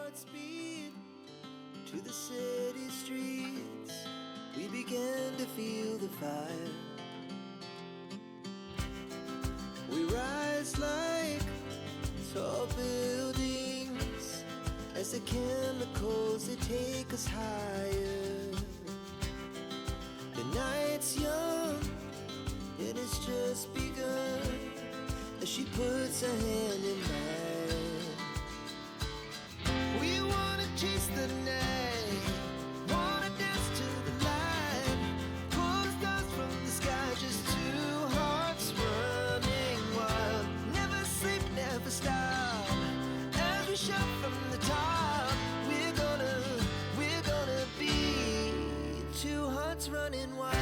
hearts beat to the city streets. We began to feel the fire. We rise like tall buildings as the chemicals, they take us higher. The night's young and it's just begun as she puts her hand in mine. We wanna chase the night, wanna dance to the light, pull the stars from the sky, just two hearts running wild. Never sleep, never stop, as we shout from the top. We're gonna be two hearts running wild.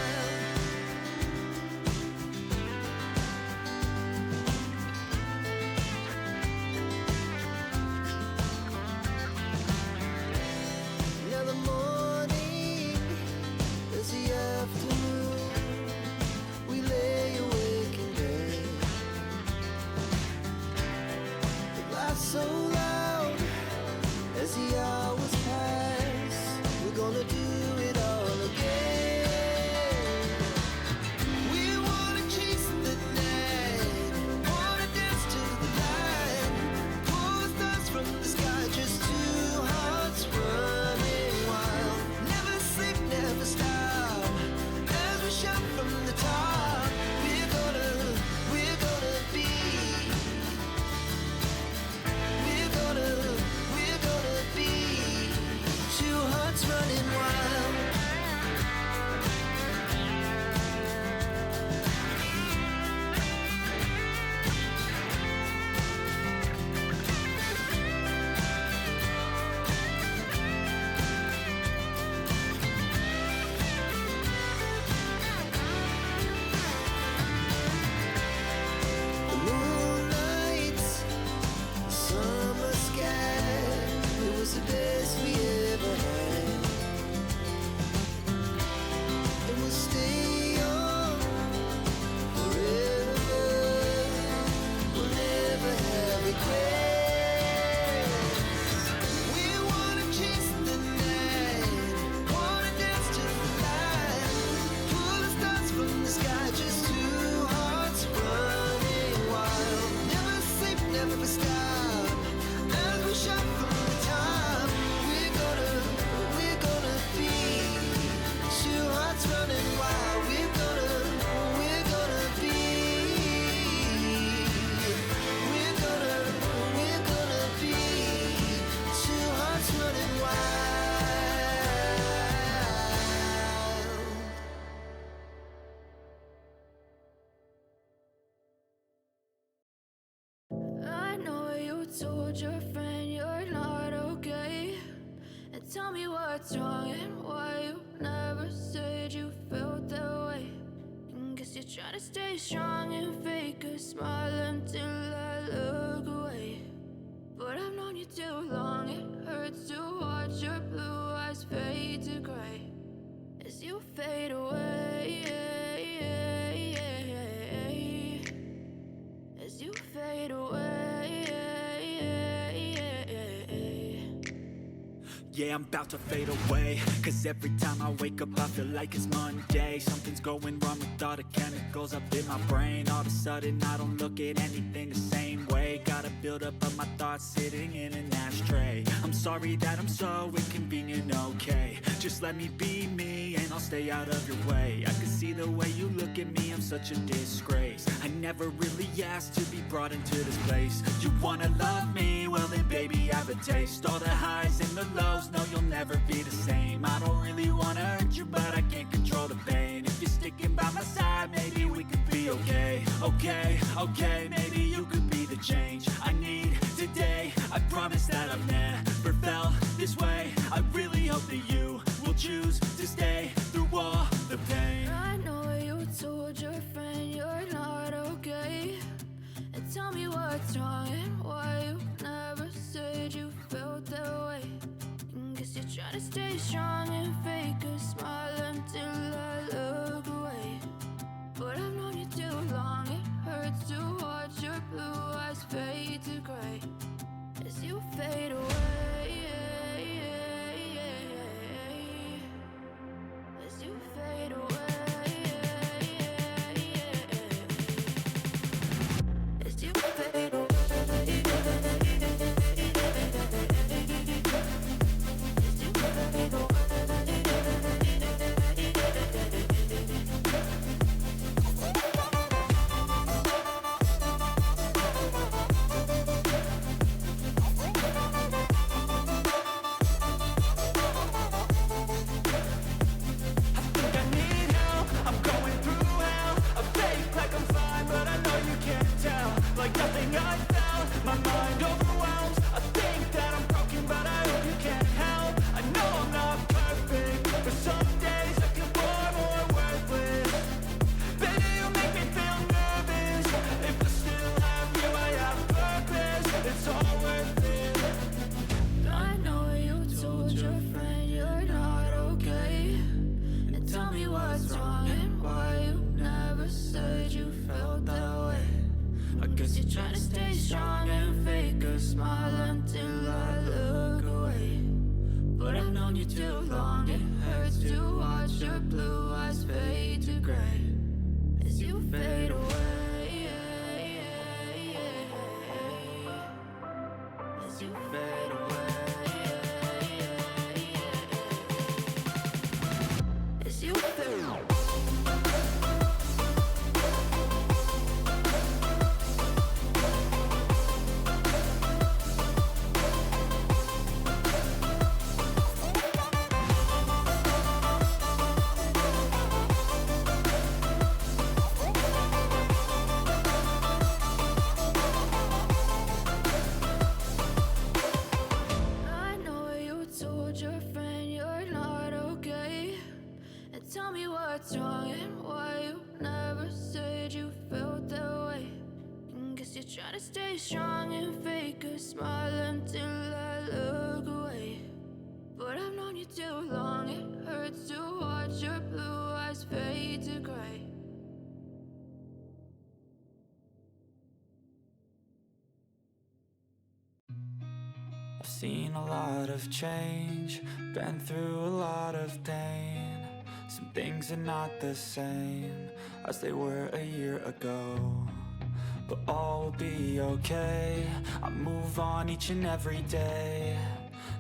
So loud as the hours pass, we're gonna do it all again. We wanna chase the night, wanna dance to the light, pull the stars from the sky, just two hearts running wild. Never sleep, never stop, as we shout from the top. We're gonna be, we're gonna be two hearts running wild. The moonlights, summer sky, it was the best we ever had. And we'll stay young forever, we'll never have regrets. We wanna chase the night, wanna dance to the light, pull the stars from the sky, just two hearts running wild. Never sleep, never stop, as we shout from the top. We're gonna be two hearts running wild. We're gonna be, we're gonna be two hearts running wild. I know you told your friend you're not okay, and tell me what's wrong and why you never said you felt that way. And guess you're trying to stay strong and fake a smile until I look away. But I've known you too long, it hurts to watch your blue eyes fade to gray as you fade away, as you fade away. Yeah, I'm about to fade away, cause every time I wake up I feel like it's Monday. Something's going wrong with all the chemicals up in my brain. All of a sudden I don't look at anything the same way. Gotta build up of my thoughts sitting in an ashtray. I'm sorry that I'm so inconvenient, okay. Just let me be me and I'll stay out of your way. I can see the way you look at me, I'm such a disgrace. I never really asked to be brought into this place. You wanna love me? Well then baby I have a taste. All the highs and the lows, no you'll never be the same. I don't really wanna hurt you but I can't control the pain. If you're sticking by my side, maybe we could be okay. Okay, maybe you could be the change I need today. I promise that I've never felt this way. I really hope that you will choose to stay through all the pain. I know you told your friend you're not okay, and tell me what's wrong and why you never said you felt that way. And guess you're trying to stay strong and fake a smile until I look away. But I've known you too long, it hurts to watch your blue eyes fade to gray as you fade away. known you too long. It hurts to watch your blue eyes fade to gray as you fade away. As you fade away. As you fade away. Tell me what's wrong and why you never said you felt that way. Guess you're trying to stay strong and fake a smile until I look away. But I've known you too long, it hurts to watch your blue eyes fade to gray. I've seen a lot of change, been through a lot of pain. Some things are not the same as they were a year ago, but all will be okay. I move on each and every day.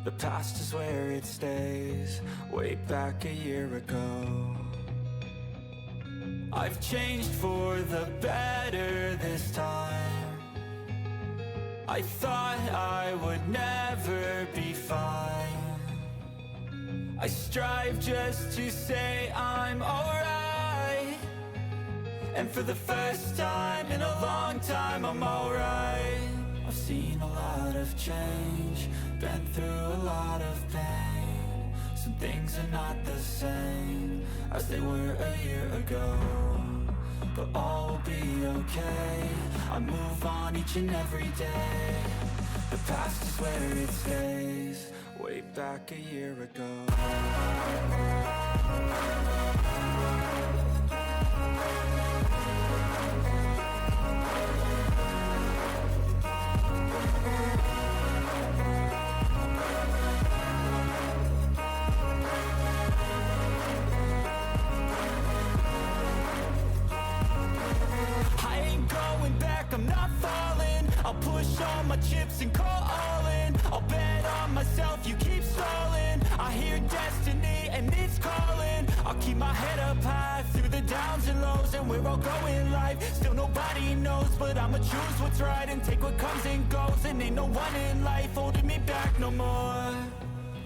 The past is where it stays, way back a year ago. I've changed for the better this time. I thought I would never be fine. I strive just to say I'm alright, and for the first time in a long time I'm alright. I've seen a lot of change, been through a lot of pain. Some things are not the same as they were a year ago, but all will be okay. I move on each and every day. The past is where it stays, way back a year ago. I ain't going back, I'm not falling. I'll push all my chips and call all in. I'll bet on myself, you keep stalling. I hear destiny and it's calling. I'll keep my head up high through the downs and lows, and we're all going live. Still nobody knows, but I'ma choose what's right and take what comes and goes. And ain't no one in life holding me back no more.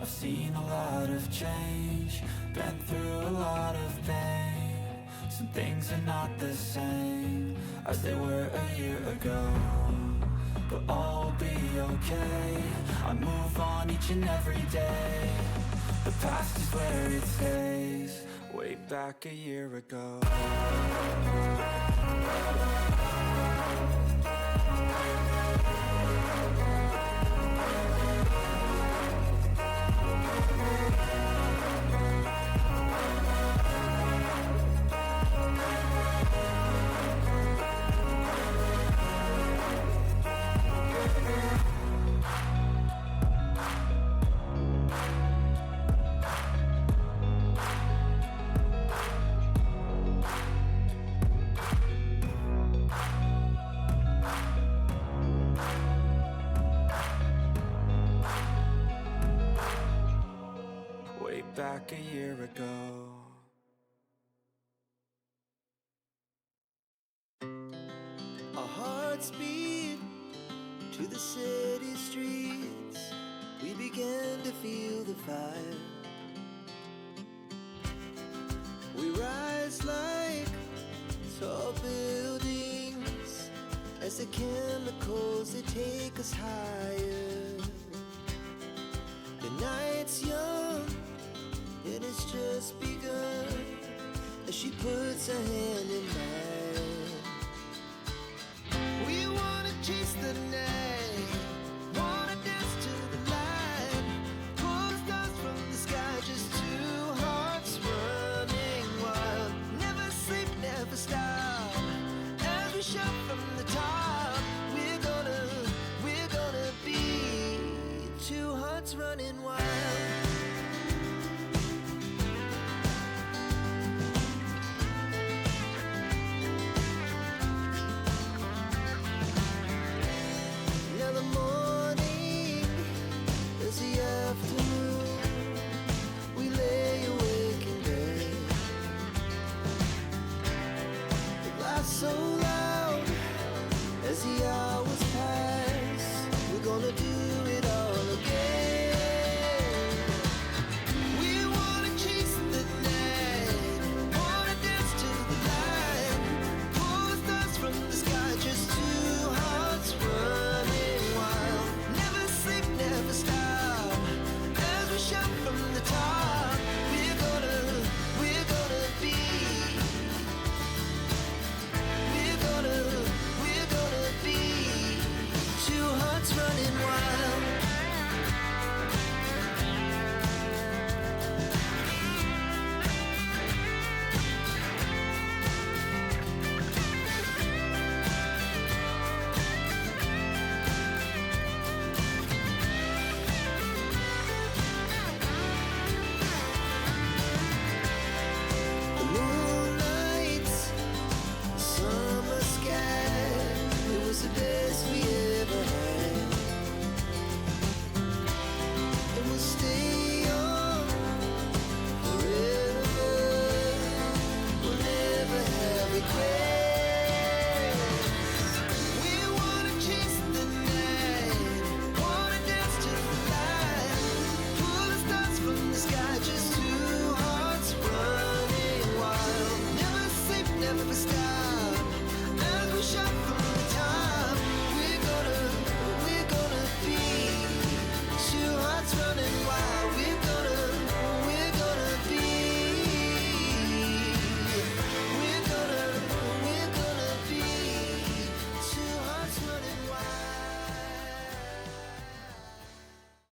I've seen a lot of change, been through a lot of pain. Some things are not the same as they were a year ago, but all will be okay. I move on each and every day. The past is where it stays, way back a year ago. Back a year ago. Our hearts beat to the city streets. We began to feel the fire. We rise like tall buildings as the chemicals, they take us higher. The night's young and it's just begun as she puts her hand in mine. We wanna chase the night, wanna dance to the light, pull the stars from the sky, just two hearts running wild. Never sleep, never stop, as we shout from the top. We're gonna be two hearts running wild.